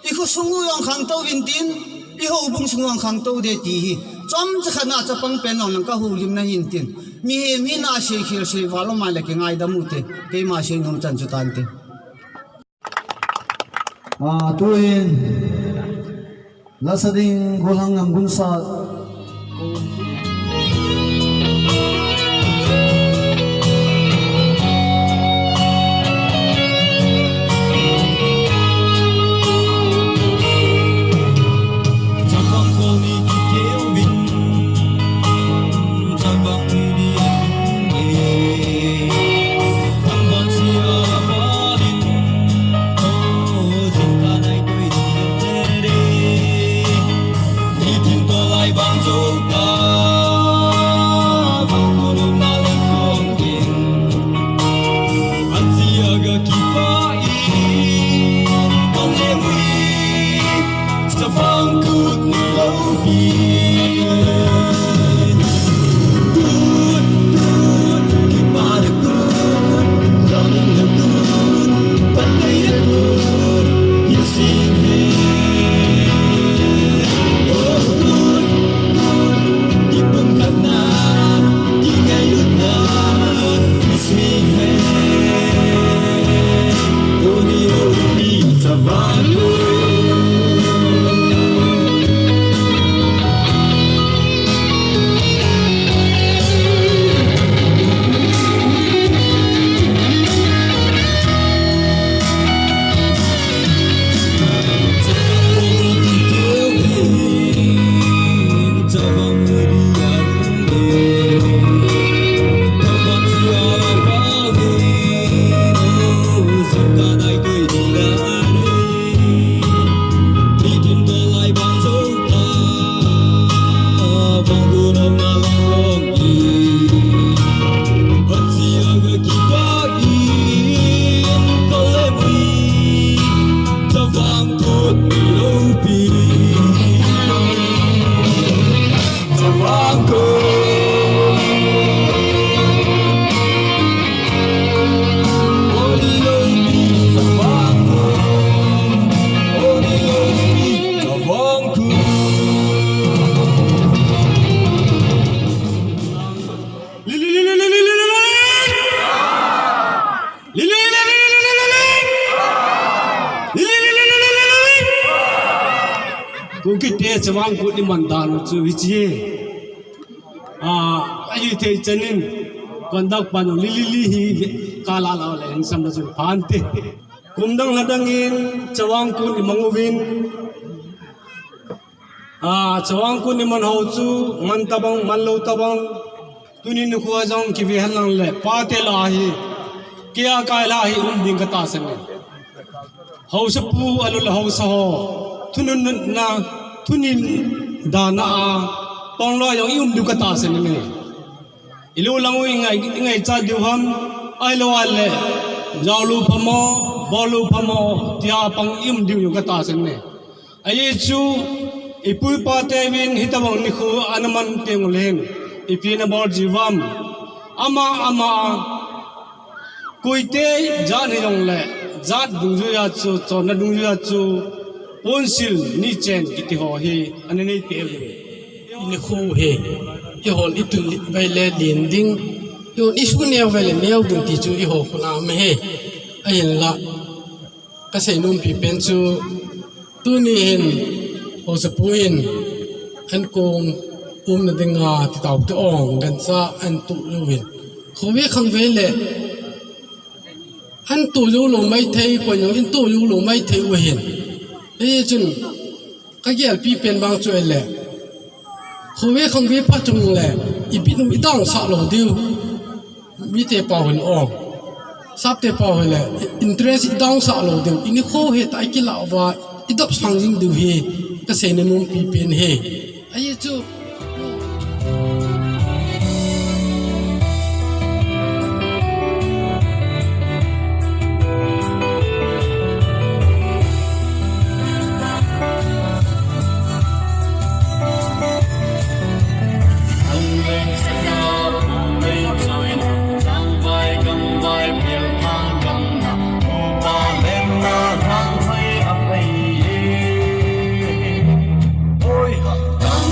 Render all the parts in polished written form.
Iku sungu yang khang tau vintin, iho ubung sungu yang khang tau de tihi. Chom chkhana chapang penong nang ka hulim na hintin. Mi he mi na she khil she walo ma le ke Ngaidam ute ke ma she nom chan chu tan te. tuin lasading golang ng gunsa Chavangkut Kukite Chavangkut ni mandano chu hichie ayu te chanin kondak panu lili hi kala la le samna chu phante kumdang hadangin Chavangkut ni manguvin Chavangkut ni man ho chu man tabang man lo tabang tunin ni khuwa jong ki vi halang le pate la hi kia kai la hi ding ka ta sang ho sapu alul ho sa ho tunun na tunin dana ponglo yang du kata senene ilu langu ingai cha duham ai lo ale jaulu phamo bolu phamo tia pang du kata senene ai chu ipui pate win hitabang ni khu anaman tenglen ipina bor jiwam ama koite jan hi jong le jat dungju ya chu chona dungju ya chu Ponsil ni chen kiti ho he anani te ni khu he i hol itul vele lending yo isu ne vele neu ding ti chu i ho khuna me he ayin la ka sei num pi pen chu tu ni hen ho sa puin an kong na dinga ti taw te ong gan sa an tu luwin ho we khang vele an tu lu lo mai thei ko yo in tu lu lo mai thei we hen chun cái gì pi pen bang chơi lệ không biết phát trung lệ ibinu idang sa lo diu mi te pa hon ong sắp te pa hon lệ interest idang sa lo diu ini kho he tai ki la wa idop sang jing diu he ka se ne num pi pen he ai chu Ôi, càng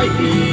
ai